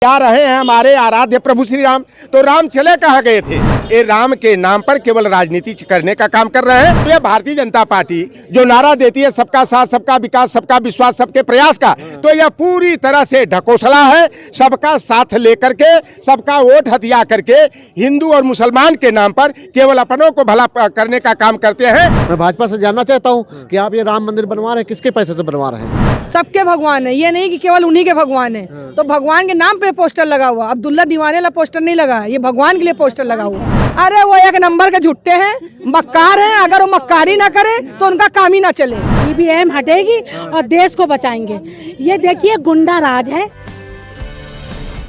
आ रहे हैं हमारे आराध्य प्रभु श्री राम। तो राम चले कहाँ गए थे? ये राम के नाम पर केवल राजनीति करने का काम कर रहे हैं। तो ये भारतीय जनता पार्टी जो नारा देती है सबका साथ, सबका विकास, सबका विश्वास, सबके प्रयास का, तो यह पूरी तरह से ढकोसला है। सबका साथ लेकर के, सबका वोट हथिया करके हिंदू और मुसलमान के नाम पर केवल अपनों को भला करने का काम करते हैं। मैं भाजपा से जानना चाहता हूँ कि आप ये राम मंदिर बनवा रहे हैं, किसके पैसे से बनवा रहे हैं? सबके भगवान है, ये नहीं कि केवल उन्हीं के भगवान है। तो भगवान के नाम पे पोस्टर लगा हुआ, अब्दुल्ला दीवाने वाला पोस्टर नहीं लगा, ये भगवान के लिए पोस्टर लगा हुआ। अरे वो एक नंबर के झुट्टे हैं, मक्कार हैं। अगर वो मक्कारी ना करे तो उनका काम ही ना चले। ईवीएम हटेगी और देश को बचाएंगे। ये देखिए गुंडा राज है।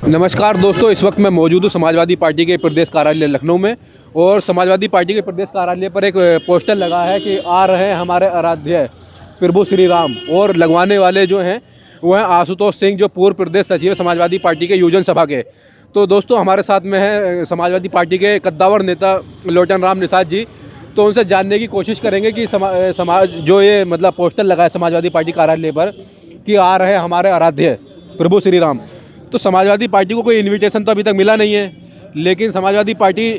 नमस्कार दोस्तों, इस वक्त मैं मौजूद हूँ समाजवादी पार्टी के प्रदेश कार्यालय लखनऊ में। और समाजवादी पार्टी के प्रदेश कार्यालय पर एक पोस्टर लगा है कि आ रहे हैं हमारे आराध्य प्रभु श्री राम। और लगवाने वाले जो हैं वो हैं आशुतोष सिंह, जो पूर्व प्रदेश सचिव है समाजवादी पार्टी के योजन सभा के। तो दोस्तों हमारे साथ में है समाजवादी पार्टी के कद्दावर नेता लोटन राम निषाद जी। तो उनसे जानने की कोशिश करेंगे कि समाज जो ये मतलब पोस्टर लगा है समाजवादी पार्टी कार्यालय पर कि आ रहे हैं हमारे आराध्य प्रभु श्री राम, तो समाजवादी पार्टी को कोई इन्विटेशन तो अभी तक मिला नहीं है। लेकिन समाजवादी पार्टी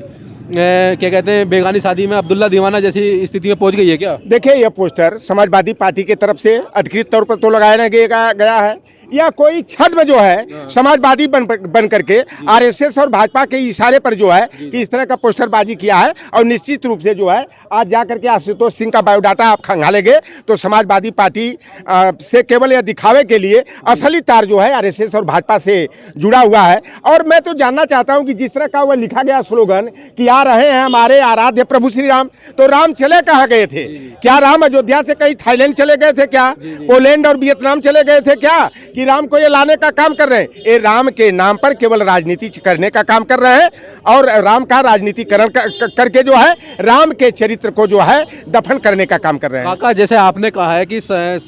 क्या कहते हैं, बेगानी शादी में अब्दुल्ला दीवाना जैसी स्थिति में पहुंच गई है क्या? देखिए, यह पोस्टर समाजवादी पार्टी की तरफ से अधिकृत तौर पर तो लगाया गया है, या कोई छद्म जो है समाजवादी बन करके आरएसएस और भाजपा के इशारे पर जो है कि इस तरह का पोस्टरबाजी किया है। और निश्चित रूप से जो है आज जा करके आशुतोष सिंह का बायोडाटा आप खंगालेंगे तो समाजवादी पार्टी से केवल यह दिखावे के लिए असली तार जो है आरएसएस और भाजपा से जुड़ा हुआ है। और मैं तो जानना चाहता हूं कि जिस तरह का वह लिखा गया स्लोगन कि आ रहे हैं हमारे आराध्य प्रभु श्री राम, तो राम चले कहाँ गए थे? क्या राम अयोध्या से कहीं थाईलैंड चले गए थे क्या? पोलैंड और वियतनाम चले गए थे क्या कि राम को ये लाने का काम कर रहे हैं? ये राम के नाम पर केवल राजनीति करने का काम कर रहे हैं और राम का राजनीतिकरण करके जो है राम के चरित्र को जो है दफन करने का काम कर रहे हैं। काका, जैसे आपने कहा है कि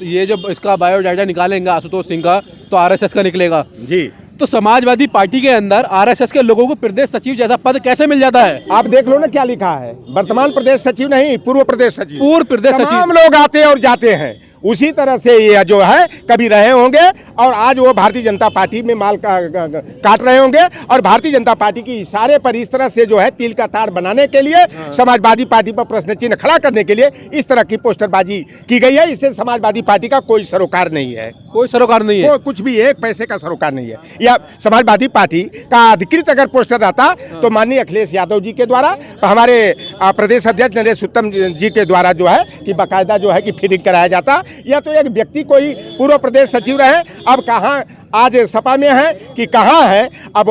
ये जो इसका बायोडाटा निकालेंगे आशुतोष सिंह का तो आरएसएस का निकलेगा जी, तो समाजवादी पार्टी के अंदर आरएसएस के लोगों को प्रदेश सचिव जैसा पद कैसे मिल जाता है? आप देख लो ना क्या लिखा है, वर्तमान प्रदेश सचिव नहीं, पूर्व प्रदेश सचिव। पूर्व प्रदेश सचिव। तमाम लोग आते और जाते हैं, उसी तरह से ये जो है कभी रहे होंगे और आज वो भारतीय जनता पार्टी में माल काट रहे होंगे। और भारतीय जनता पार्टी की इशारे पर इस तरह से जो है तिल का तार बनाने के लिए, समाजवादी पार्टी पर प्रश्न चिन्ह खड़ा करने के लिए इस तरह की पोस्टरबाजी की गई है। इससे समाजवादी पार्टी का कोई सरोकार नहीं है, कोई सरोकार नहीं है, कुछ भी एक पैसे का सरोकार नहीं है। या समाजवादी पार्टी का अधिकृत अगर पोस्टर रहता तो माननीय अखिलेश यादव जी के द्वारा, हमारे प्रदेश अध्यक्ष नरेश उत्तम जी के द्वारा जो है कि बाकायदा जो है कि फीडिंग कराया जाता। या तो एक व्यक्ति कोई पूर्व प्रदेश सचिव रहे, अब कहाँ आज सपा में है कि कहाँ है, अब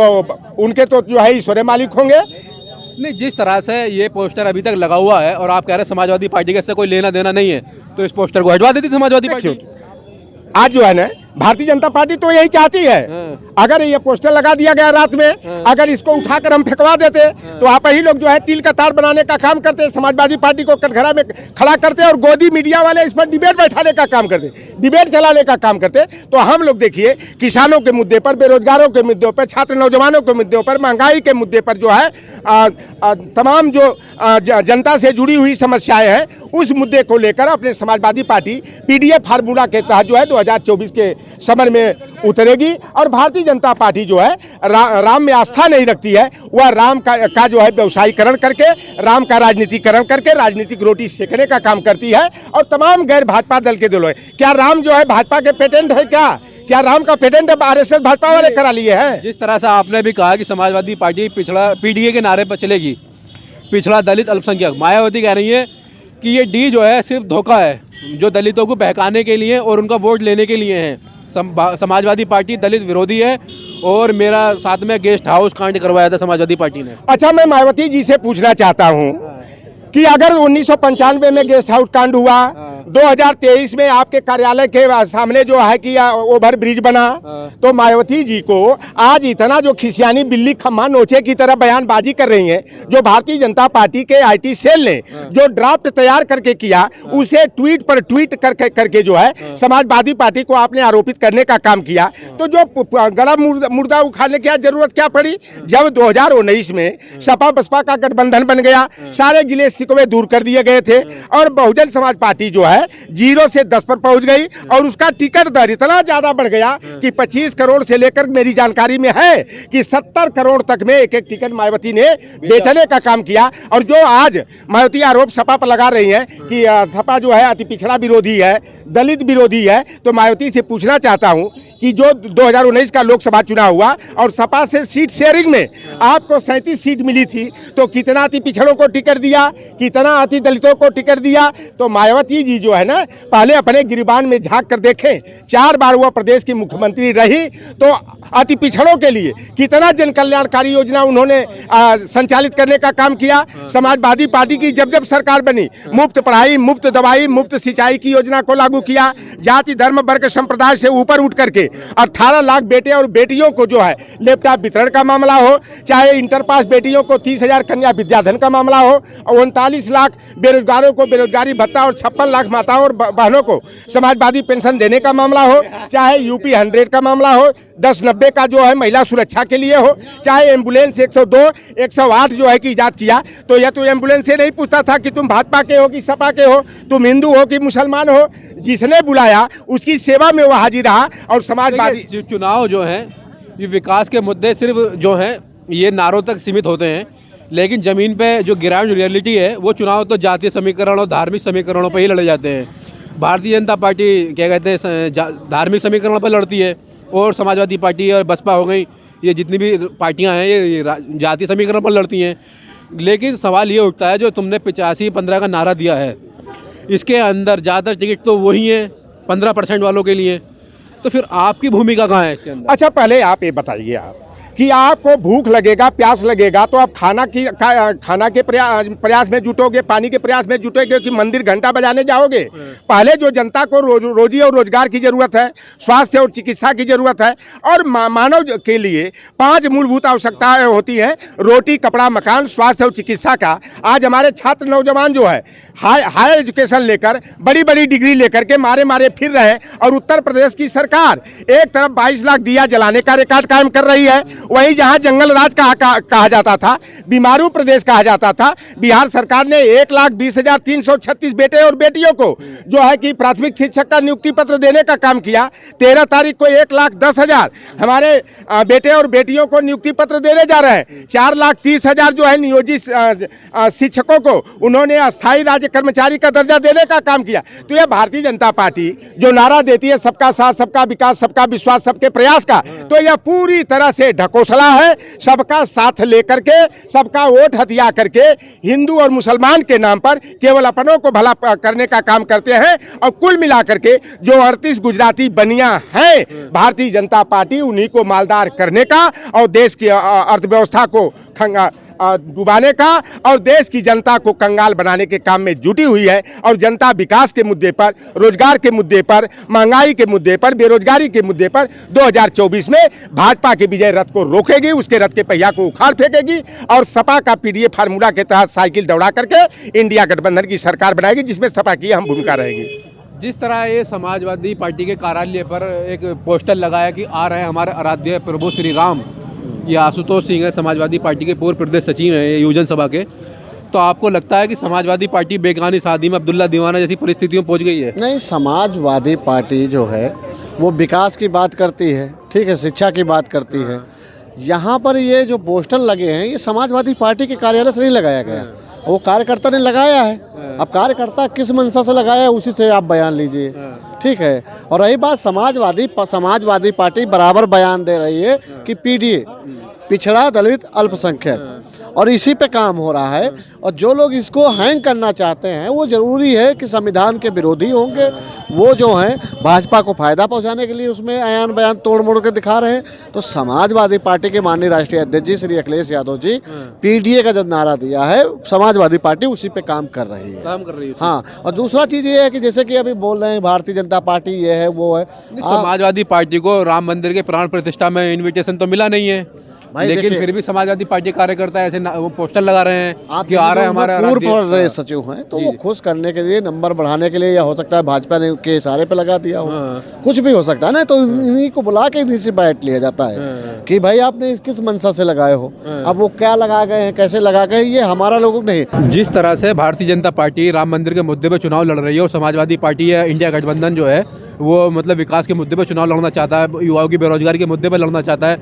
उनके तो जो है ईश्वरे मालिक होंगे। नहीं, जिस तरह से ये पोस्टर अभी तक लगा हुआ है और आप कह रहे हैं समाजवादी पार्टी का इससे कोई लेना देना नहीं है, तो इस पोस्टर को हटवा देती समाजवादी पार्टी। आज जो है ना भारतीय जनता पार्टी तो यही चाहती है, अगर ये पोस्टर लगा दिया गया रात में, अगर इसको उठाकर हम फेंकवा देते तो आप ही लोग जो है तिल का तार बनाने का काम करते, समाजवादी पार्टी को कटघरा में खड़ा करते और गोदी मीडिया वाले इस पर डिबेट बैठाने का काम करते, डिबेट चलाने का काम करते। तो हम लोग देखिए किसानों के मुद्दे पर, बेरोजगारों के मुद्दों पर, छात्र नौजवानों के मुद्दों पर, महंगाई के मुद्दे पर जो है तमाम जो जनता से जुड़ी हुई समस्याएं हैं उस मुद्दे को लेकर अपने समाजवादी पार्टी पीडीए फार्मूला के तहत जो है 2024 के समर में उतरेगी। और भारतीय जनता पार्टी जो है राम में आस्था नहीं रखती है, वह राम का जो है व्यवसायीकरण करके, राम का राजनीतिकरण करके राजनीतिक रोटी सेकने का काम करती है। और तमाम गैर भाजपा दल के दिलों, क्या राम जो है भाजपा के पेटेंट है क्या राम का पेटेंट आरएसएस भाजपा वाले करा लिए हैं? जिस तरह से आपने भी कहा कि समाजवादी पार्टी पिछड़ा पीडीए के नारे पर चलेगी, पिछड़ा दलित अल्पसंख्यक, मायावती कह रही है कि ये डी जो है सिर्फ धोखा है, जो दलितों को बहकाने के लिए और उनका वोट लेने के लिए है। समाजवादी पार्टी दलित विरोधी है और मेरा साथ में गेस्ट हाउस कांड करवाया था समाजवादी पार्टी ने। अच्छा, मैं मायावती जी से पूछना चाहता हूँ कि अगर 1995 में गेस्ट हाउस कांड हुआ, 2023 में आपके कार्यालय के सामने जो है कि ओवर ब्रिज बना, तो मायावती जी को आज इतना जो खिसियानी बिल्ली खम्मा नोचे की तरह बयानबाजी कर रही हैं, जो भारतीय जनता पार्टी के आईटी सेल ने जो ड्राफ्ट तैयार करके किया उसे ट्वीट पर ट्वीट करके जो है समाजवादी पार्टी को आपने आरोपित करने का काम किया, तो जो गला मुर्दा उखाड़ने की जरूरत क्या पड़ी? जब 2019 में सपा बसपा का गठबंधन बन गया, सारे गिले शिकवे दूर कर दिए गए थे और बहुजन समाज पार्टी जो है है 0 से 10 पर पहुंच गई और उसका टिकट दर इतना ज्यादा बढ़ गया कि 25 करोड़ से लेकर मेरी जानकारी में है कि 70 करोड़ तक में एक एक टिकट मायावती ने बेचने का काम किया। और जो आज मायावती आरोप सपा पर लगा रही है कि सपा जो है अति पिछड़ा विरोधी है, दलित विरोधी है, तो मायावती से पूछना चाहता हूं कि जो 2019 का लोकसभा चुनाव हुआ और सपा से सीट शेयरिंग में आपको 37 सीट मिली थी, तो कितना अति पिछड़ों को टिकट दिया, कितना अति दलितों को टिकट दिया। तो मायावती जी जो है ना, पहले अपने गिरिबान में झांक कर देखें, 4 बार वह प्रदेश की मुख्यमंत्री रही, तो अति पिछड़ों के लिए कितना जन कल्याणकारी योजना उन्होंने संचालित करने का काम किया। समाजवादी पार्टी की जब जब सरकार बनी, मुफ्त पढ़ाई, मुफ्त दवाई, मुफ्त सिंचाई की योजना को लागू किया। जाति धर्म वर्ग संप्रदाय से ऊपर उठ करके 18 लाख बेटे और बेटियों को जो है लैपटॉप वितरण का मामला हो, चाहे इंटर पास बेटियों को 30,000 कन्या विद्याधन का मामला हो, और 39 लाख बेरोजगारों को बेरोजगारी भत्ता और 56 लाख माताओं और बहनों को समाजवादी पेंशन देने का मामला हो, चाहे यूपी 100 का मामला हो, 1090 का जो है महिला सुरक्षा के लिए हो, चाहे एम्बुलेंस 102, 108 जो है कि ईजाद किया। तो यह तो एम्बुलेंस से नहीं पूछता था कि तुम भाजपा के हो कि सपा के हो, तुम हिंदू हो कि मुसलमान हो, जिसने बुलाया उसकी सेवा में वो हाजिर रहा। और समाजवादी चुनाव जो है ये विकास के मुद्दे सिर्फ जो हैं ये नारों तक सीमित होते हैं, लेकिन ज़मीन पे जो ग्राउंड रियलिटी है वो चुनाव तो जातीय समीकरण और धार्मिक समीकरणों पर ही लड़े जाते हैं। भारतीय जनता पार्टी क्या कहते हैं धार्मिक समीकरणों पर लड़ती है, और समाजवादी पार्टी और बसपा हो गई, ये जितनी भी पार्टियां हैं ये जातीय समीकरण पर लड़ती हैं। लेकिन सवाल ये उठता है जो तुमने 85-15 का नारा दिया है, इसके अंदर ज़्यादातर टिकट तो वही है 15% वालों के लिए, तो फिर आपकी भूमिका कहाँ है इसके अंदर? अच्छा, पहले आप ये बताइए आप कि आपको भूख लगेगा, प्यास लगेगा, तो आप खाना के प्रयास में जुटोगे, पानी के प्रयास में जुटोगे कि मंदिर घंटा बजाने जाओगे? पहले जो जनता को रोजी और रोजगार की जरूरत है, स्वास्थ्य और चिकित्सा की जरूरत है, और मानव के लिए 5 मूलभूत आवश्यकताएं होती हैं, रोटी, कपड़ा, मकान, स्वास्थ्य और चिकित्सा का। आज हमारे छात्र नौजवान जो है हायर एजुकेशन लेकर, बड़ी बड़ी डिग्री लेकर के मारे फिर रहे हैं, और उत्तर प्रदेश की सरकार एक तरफ 22 लाख दिया जलाने का रिकॉर्ड कायम कर रही है, वहीं जहां जंगल राज कहा जाता था, बीमारू प्रदेश कहा जाता था, बिहार सरकार ने 1,20,336 बेटे और बेटियों को जो है कि प्राथमिक शिक्षक का नियुक्ति पत्र देने का काम किया। 13 तारीख को 1,10,000 हमारे बेटे और बेटियों को नियुक्ति पत्र देने जा रहे हैं। 4,30,000 जो है नियोजित शिक्षकों को उन्होंने अस्थायी राज्य कर्मचारी का दर्जा देने का काम किया। तो यह भारतीय जनता पार्टी जो नारा देती है सबका साथ, सबका विकास, सबका विश्वास, सबके प्रयास का, तो यह पूरी तरह से ढकोसला है। सबका साथ लेकर के, सबका वोट हथिया करके हिंदू और मुसलमान के नाम पर केवल अपनों को भला करने का काम करते हैं। और कुल मिलाकर के जो 38 गुजराती बनिया हैं भारतीय जनता पार्टी, उन्हीं को मालदार करने का और देश की अर्थव्यवस्था को डुबाने का और देश की जनता को कंगाल बनाने के काम में जुटी हुई है। और जनता विकास के मुद्दे पर, रोजगार के मुद्दे पर, महंगाई के मुद्दे पर, बेरोजगारी के मुद्दे पर 2024 में भाजपा के विजय रथ को रोकेगी, उसके रथ के पहिया को उखाड़ फेंकेगी और सपा का पीडीए फार्मूला के तहत साइकिल दौड़ा करके इंडिया गठबंधन की सरकार बनाएगी, जिसमें सपा की अहम भूमिका रहेगी। जिस तरह ये समाजवादी पार्टी के कार्यालय पर एक पोस्टर लगाया कि आ रहे हैं हमारे आराध्य प्रभु श्री राम, ये आशुतोष सिंह है, समाजवादी पार्टी के पूर्व प्रदेश सचिव हैं ये युवजन सभा के, तो आपको लगता है कि समाजवादी पार्टी बेगानी शादी में अब्दुल्ला दीवाना जैसी परिस्थितियों में पहुंच गई है? नहीं, समाजवादी पार्टी जो है वो विकास की बात करती है, ठीक है, शिक्षा की बात करती है। यहाँ पर ये जो पोस्टर लगे हैं ये समाजवादी पार्टी के कार्यालय से नहीं लगाया गया, वो कार्यकर्ता ने लगाया है। अब कार्यकर्ता किस मंशा से लगाया है उसी से आप बयान लीजिए, ठीक है। और रही बात समाजवादी पार्टी बराबर बयान दे रही है कि पीडीए, पिछड़ा दलित अल्पसंख्यक, और इसी पे काम हो रहा है। और जो लोग इसको हैंग करना चाहते हैं वो ज़रूरी है कि संविधान के विरोधी होंगे, वो जो हैं भाजपा को फ़ायदा पहुंचाने के लिए उसमें आयान बयान तोड़ मोड़ के दिखा रहे हैं। तो समाजवादी पार्टी के माननीय राष्ट्रीय अध्यक्ष जी श्री अखिलेश यादव जी पीडीए का जो नारा दिया है, समाजवादी पार्टी उसी पे काम कर रही है। हाँ, और दूसरा चीज़ ये है कि जैसे कि अभी बोल रहे हैं भारतीय जनता पार्टी ये है वो है, समाजवादी पार्टी को राम मंदिर के प्राण प्रतिष्ठा में इन्विटेशन तो मिला नहीं है, भाई लेकिन देखिए, फिर भी समाजवादी पार्टी कार्यकर्ता ऐसे वो पोस्टर लगा रहे हैं आप कि आ रहे हैं हमारे पूर्व आराध्य। प्रदेश सचिव हैं तो वो खुश करने के लिए, नंबर बढ़ाने के लिए, या हो सकता है भाजपा ने के इशारे पे लगा दिया हो, कुछ भी हो सकता है ना। तो इन्हीं को बुला के इन्हीं से बैठ लिया जाता है कि भाई आपने किस मंशा से लगाए हो। अब वो क्या लगा गए हैं, कैसे लगा गए, ये हमारा लोगों नहीं। जिस तरह से भारतीय जनता पार्टी राम मंदिर के मुद्दे पे चुनाव लड़ रही है और समाजवादी पार्टी या इंडिया गठबंधन जो है वो मतलब विकास के मुद्दे पे चुनाव लड़ना चाहता है, युवाओं की बेरोजगारी के मुद्दे पे लड़ना चाहता है,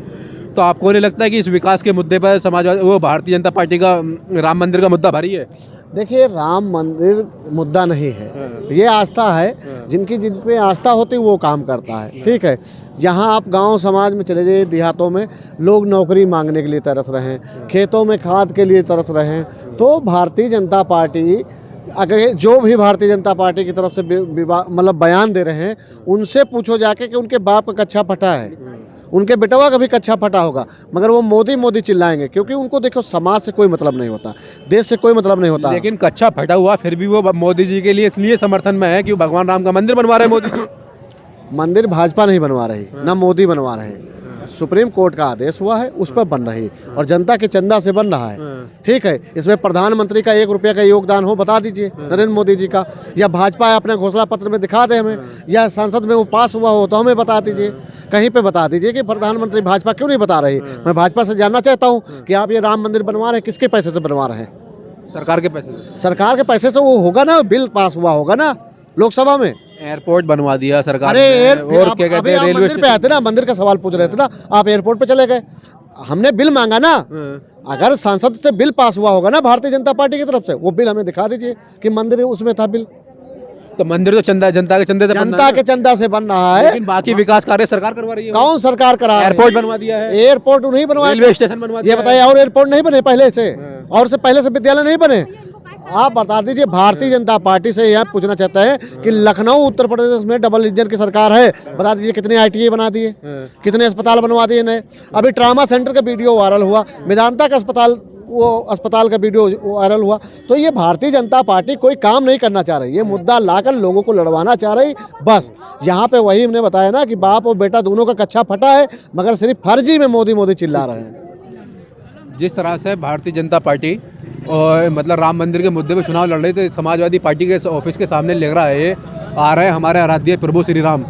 तो आपको नहीं लगता है कि इस विकास के मुद्दे पर समाजवादी वो भारतीय जनता पार्टी का राम मंदिर का मुद्दा भारी है? देखिए, राम मंदिर मुद्दा नहीं है, ये आस्था है। जिन पे आस्था होती है वो काम करता है, ठीक है। जहाँ आप गांव समाज में चले जाइए, देहातों में लोग नौकरी मांगने के लिए तरस रहे हैं, खेतों में खाद के लिए तरस रहे हैं। तो भारतीय जनता पार्टी, अगर जो भी भारतीय जनता पार्टी की तरफ से मतलब बयान दे रहे हैं, उनसे पूछो जाके कि उनके बाप का कच्चा फटा है, उनके बेटवा का भी कच्चा फटा होगा, मगर वो मोदी मोदी चिल्लाएंगे, क्योंकि उनको देखो समाज से कोई मतलब नहीं होता, देश से कोई मतलब नहीं होता। लेकिन कच्चा फटा हुआ फिर भी वो मोदी जी के लिए इसलिए समर्थन में है कि भगवान राम का मंदिर बनवा रहे हैं मोदी जी। मंदिर भाजपा नहीं बनवा रही, ना मोदी बनवा रहे, सुप्रीम कोर्ट का आदेश हुआ है, उस पर बन रही और जनता के चंदा से बन रहा है, ठीक है। इसमें प्रधानमंत्री का 1 रुपया का योगदान हो, बता दीजिए नरेंद्र मोदी जी का, या भाजपा अपने घोषणा पत्र में दिखा दे हमें, या संसद में वो पास हुआ हो तो हमें बता दीजिए, कहीं पे बता दीजिए कि प्रधानमंत्री भाजपा क्यों नहीं बता रही। मैं भाजपा से जानना चाहता हूँ कि आप ये राम मंदिर बनवा रहे हैं, किसके पैसे से बनवा रहे हैं? सरकार के पैसे से। सरकार के पैसे से वो होगा ना, बिल पास हुआ होगा ना लोकसभा में। एयरपोर्ट बनवा दिया सरकार अरे ने, और आप क्या कहते अभी हैं आप रेलवे मंदिर पे आते ना, मंदिर का सवाल पूछ रहे थे ना, आप एयरपोर्ट पे चले गए। हमने बिल मांगा ना, अगर सांसद से बिल पास हुआ होगा ना भारतीय जनता पार्टी की तरफ से, वो बिल हमें दिखा दीजिए कि मंदिर उसमें था बिल। तो मंदिर तो जनता के चंदे से जनता के चंदा से बन रहा है, लेकिन बाकी विकास कार्य सरकार करवा रही है। कौन सरकार करा रही है? एयरपोर्ट बनवा दिया है, एयरपोर्ट नहीं बनवाया, रेलवे स्टेशन बनवा दिया ये बताइए। और एयरपोर्ट नहीं बने पहले से, और से पहले से विद्यालय नहीं बने? आप बता दीजिए। भारतीय जनता पार्टी से यह पूछना चाहता है कि लखनऊ उत्तर प्रदेश में डबल इंजन की सरकार है, बता दीजिए कितने ITA बना दिए, कितने अस्पताल बनवा दिए नए। अभी ट्रामा सेंटर का वीडियो वायरल हुआ, मेदांता का अस्पताल का वीडियो वायरल हुआ। तो ये भारतीय जनता पार्टी कोई काम नहीं करना चाह रही, ये मुद्दा लाकर लोगों को लड़वाना चाह रही बस। यहाँ पे वही हमने बताया ना कि बाप और बेटा दोनों का कच्चा फटा है, मगर सिर्फ फर्जी में मोदी मोदी चिल्ला रहे हैं। जिस तरह से भारतीय जनता पार्टी और मतलब राम मंदिर के मुद्दे पे चुनाव लड़ रही, तो समाजवादी पार्टी के ऑफिस के सामने लग रहा है ये आ रहे हैं हमारे आराध्य प्रभु श्री राम।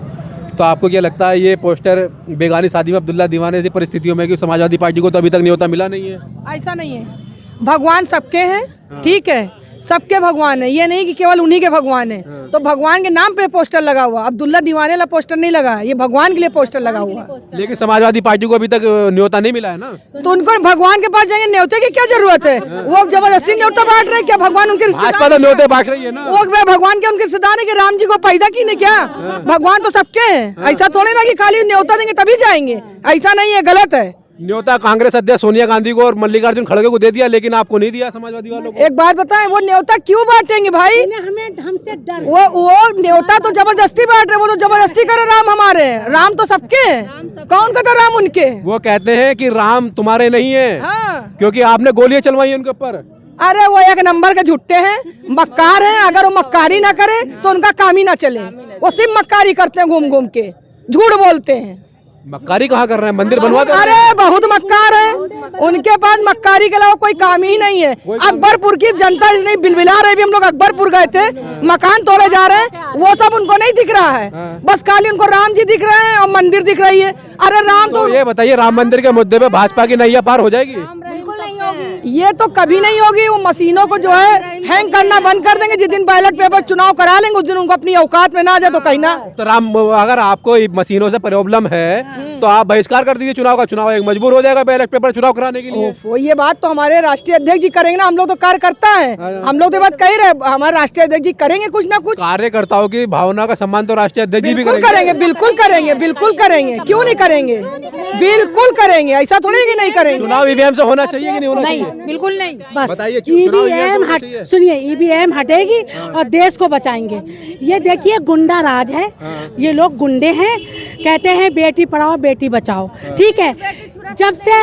तो आपको क्या लगता है ये पोस्टर बेगानी शादी में अब्दुल्ला दीवाने ऐसी परिस्थितियों में कि समाजवादी पार्टी को तो अभी तक न्योता मिला नहीं है? ऐसा नहीं है, भगवान सबके हैं, ठीक है, सबके भगवान है, ये नहीं कि केवल उन्हीं के भगवान है। तो भगवान के नाम पे पोस्टर लगा हुआ, अब्दुल्ला दीवाने वाला पोस्टर नहीं लगा, ये भगवान के लिए पोस्टर लगा हुआ। लेकिन समाजवादी पार्टी को अभी तक न्योता नहीं मिला है ना, तो उनको भगवान के पास जाएंगे, न्योते की क्या जरूरत है? वो जबरदस्ती न्योता बांट रहे हैं क्या? भगवान उनके भाजपा तो न्योते बांट रही है ना। वो भगवान के उनके रिश्तेदार है कि राम जी को पैदा की ने क्या? भगवान तो सबके हैं, ऐसा थोड़ी ना कि खाली न्योता देंगे तभी जाएंगे, ऐसा नहीं है, गलत है। न्योता कांग्रेस अध्यक्ष सोनिया गांधी को और मल्लिकार्जुन खड़गे को दे दिया, लेकिन आपको नहीं दिया समाजवादी वालों को। एक बात बताएं, वो न्योता क्यों बांटेंगे भाई? हमें हमसे डर, वो न्योता तो जबरदस्ती बांट रहे, वो तो जबरदस्ती करे। राम हमारे, राम तो सबके हैं, कौन कहता राम उनके? वो कहते हैं कि राम तुम्हारे नहीं है, हाँ, क्योंकि आपने गोलियां चलवाई हैं उनके ऊपर। अरे वो 1 नंबर के झुट्टे हैं, मक्कार हैं। अगर वो मक्कारी ना करे तो उनका काम ही ना चले। वो सिर्फ मक्कारी करते हैं, घूम घूम के झूठ बोलते हैं। मक्कारी कहाँ कर रहे हैं? मंदिर बनवा दो। अरे बहुत मक्कार है, उनके पास मक्कारी के अलावा कोई काम ही नहीं है। अकबरपुर की जनता इतनी बिलबिला रही, हम लोग अकबरपुर गए थे, मकान तोड़े जा रहे हैं, वो सब उनको नहीं दिख रहा है, बस खाली उनको राम जी दिख रहे हैं और मंदिर दिख रही है। अरे राम तो ये बताइए, राम मंदिर के मुद्दे पे भाजपा की नैया पार हो जाएगी? ये तो कभी नहीं होगी। वो मशीनों को जो है हैंग करना बंद कर देंगे। जिस दिन बैलेट पेपर चुनाव करा लेंगे उस दिन उनको अपनी औकात में ना आ जाए तो कहीं ना। तो राम, अगर आपको मशीनों से प्रॉब्लम है तो आप बहिष्कार कर दीजिए चुनाव का। चुनाव एक मजबूर हो जाएगा बैलेट पेपर चुनाव कराने के लिए। वो ये बात तो हमारे राष्ट्रीय अध्यक्ष जी करेंगे ना, हम लोग तो कार्यकर्ता है, हम लोग तो बात कह रहे, हमारे राष्ट्रीय अध्यक्ष जी करेंगे कुछ ना कुछ। कार्यकर्ताओं की भावना का सम्मान तो राष्ट्रीय अध्यक्ष जी भी बिल्कुल करेंगे, बिल्कुल करेंगे, बिल्कुल करेंगे, क्यों नहीं करेंगे? बिल्कुल करेंगे, ऐसा थोड़ी कि नहीं करेंगे। चुनाव ईवीएम से होना चाहिए कि नहीं होना चाहिए? बिल्कुल नहीं। बस बताइए, चुनाव EVM होना चाहिए? सुनिए, EVM हटेगी और देश को बचाएंगे। ये देखिए गुंडा राज है, ये लोग गुंडे हैं, कहते हैं बेटी पढ़ाओ बेटी बचाओ, ठीक है। जब से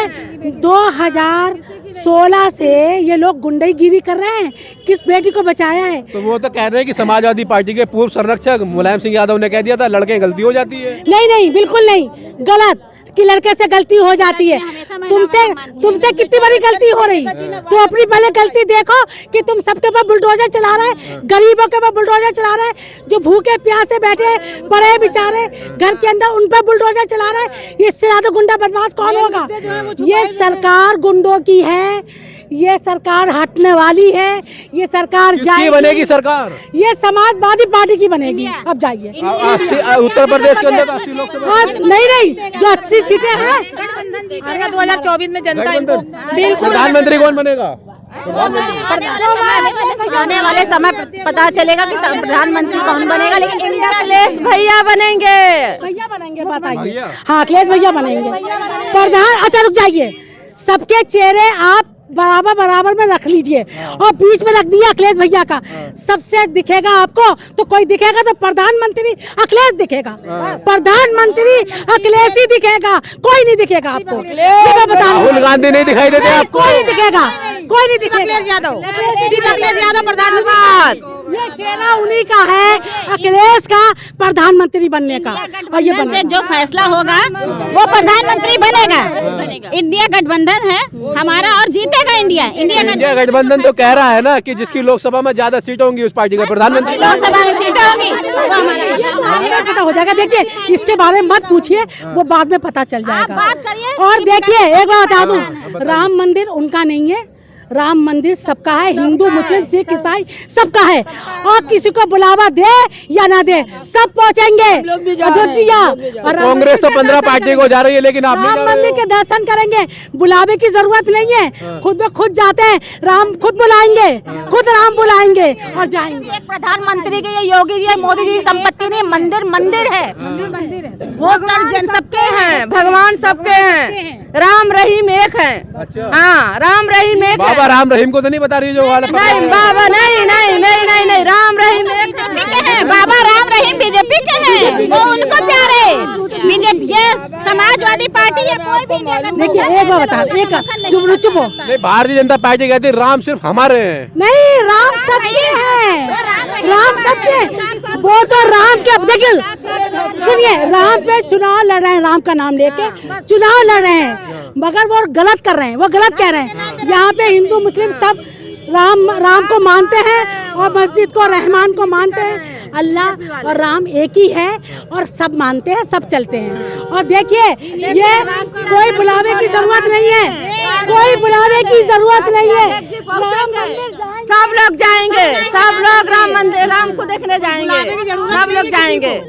2016 से ये लोग गुंडागिरी कर रहे हैं, किस बेटी को बचाया है? तो वो तो कह रहे हैं कि समाजवादी पार्टी के पूर्व संरक्षक मुलायम सिंह यादव ने कह दिया था लड़के गलती हो जाती है। नहीं नहीं, बिल्कुल नहीं, गलत कि लड़के से गलती हो जाती है। तुमसे कितनी बड़ी गलती हो रही। तुम अपनी पहले गलती देखो कि तुम सबके ऊपर बुलडोजर चला रहे हैं, गरीबों के ऊपर बुलडोजर चला रहे हैं, जो भूखे प्यासे बैठे पड़े बेचारे घर के अंदर उन पर बुलडोजर चला रहे हैं। इससे ज्यादा गुंडा बदमाश कौन होगा? ये सरकार गुंडों की है, ये सरकार हटने वाली है, ये सरकार किसकी बनेगी सरकार? ये समाजवादी पार्टी की बनेगी। अब जाइए उत्तर प्रदेश के अंदर 80 लोकसभा नहीं जो 80 सीटें हैं 2024 में जनता इनको बिल्कुल। प्रधानमंत्री कौन बनेगा? आने वाले समय पता चलेगा कि प्रधानमंत्री कौन बनेगा, लेकिन अखिलेश भैया बनेंगे। बताइए। हाँ, अखिलेश भैया बनेंगे प्रधान। अच्छा रुक जाइए, सबके चेहरे आप बराबर में रख लीजिए और बीच में रख दिया अखिलेश भैया का। सबसे दिखेगा आपको तो कोई दिखेगा तो प्रधानमंत्री अखिलेश दिखेगा, प्रधानमंत्री अखिलेश ही दिखेगा, कोई नहीं दिखेगा आपको। राहुल गांधी नहीं दिखाई देते आपको? कोई नहीं दिखेगा, कोई नहीं दिखेगा। अखिलेश यादव प्रधानमंत्री, ये चेहरा उन्हीं का है, अखिलेश का प्रधानमंत्री बनने का। और ये से जो फैसला होगा वो प्रधानमंत्री बनेगा। इंडिया गठबंधन है हमारा और जीतेगा इंडिया गठबंधन तो कह रहा है ना कि जिसकी लोकसभा में ज्यादा सीटें होंगी उस पार्टी का प्रधानमंत्री। लोकसभा में सीटें होंगी वो हमारा पता हो जाएगा। देखिए, इसके बारे में मत पूछिए, वो बाद में पता चल जाएगा। बात करिए। और देखिए, एक बात बता दूं, राम मंदिर उनका नहीं है, राम मंदिर सबका है, हिंदू मुस्लिम सिख ईसाई सबका है। और किसी को बुलावा दे या ना दे, सब पहुंचेंगे अयोध्या। और कांग्रेस तो 15 पार्टी को जा रही है, लेकिन आप राम मंदिर के दर्शन करेंगे, बुलावे की जरूरत नहीं है, खुद में खुद जाते हैं। राम खुद बुलाएंगे, खुद राम बुलाएंगे और जाएंगे। प्रधानमंत्री की ये योगी जी मोदी जी की संपत्ति नहीं, मंदिर है। वो जन सबके हैं, भगवान सबके हैं, राम रहीम एक है। अच्छा। हाँ, राम रहीम एक है। बाबा राम रहीम को तो नहीं बता रही जो वाला? नहीं बाबा, नहीं, राम रहीम एक है। बाबा राम रहीम बीजेपी के हैं, वो उनको प्यारे। बीजेपी ये समाजवादी पार्टी है, कोई भी नहीं। देखिए, एक बात बता, चुप हो। नहीं, भारतीय जनता पार्टी कहती है राम सिर्फ हमारे हैं। नहीं, राम सबके हैं, राम सबके। वो तो राम के, देखिए सुनिए, राम पे चुनाव लड़ रहे हैं, राम का नाम लेके चुनाव लड़ रहे हैं, मगर वो गलत कर रहे हैं, वो गलत कह रहे हैं। यहाँ पे हिंदू मुस्लिम सब राम को मानते हैं और मस्जिद को रहमान को मानते हैं। अल्लाह और राम एक ही है और सब मानते हैं, सब चलते हैं। और देखिए, ये कोई बुलावे की जरूरत नहीं है, कोई बुलावे की जरूरत नहीं है। राम मंदिर सब लोग जाएंगे, सब लोग राम मंदिर, राम को देखने जाएंगे, सब लोग जाएंगे।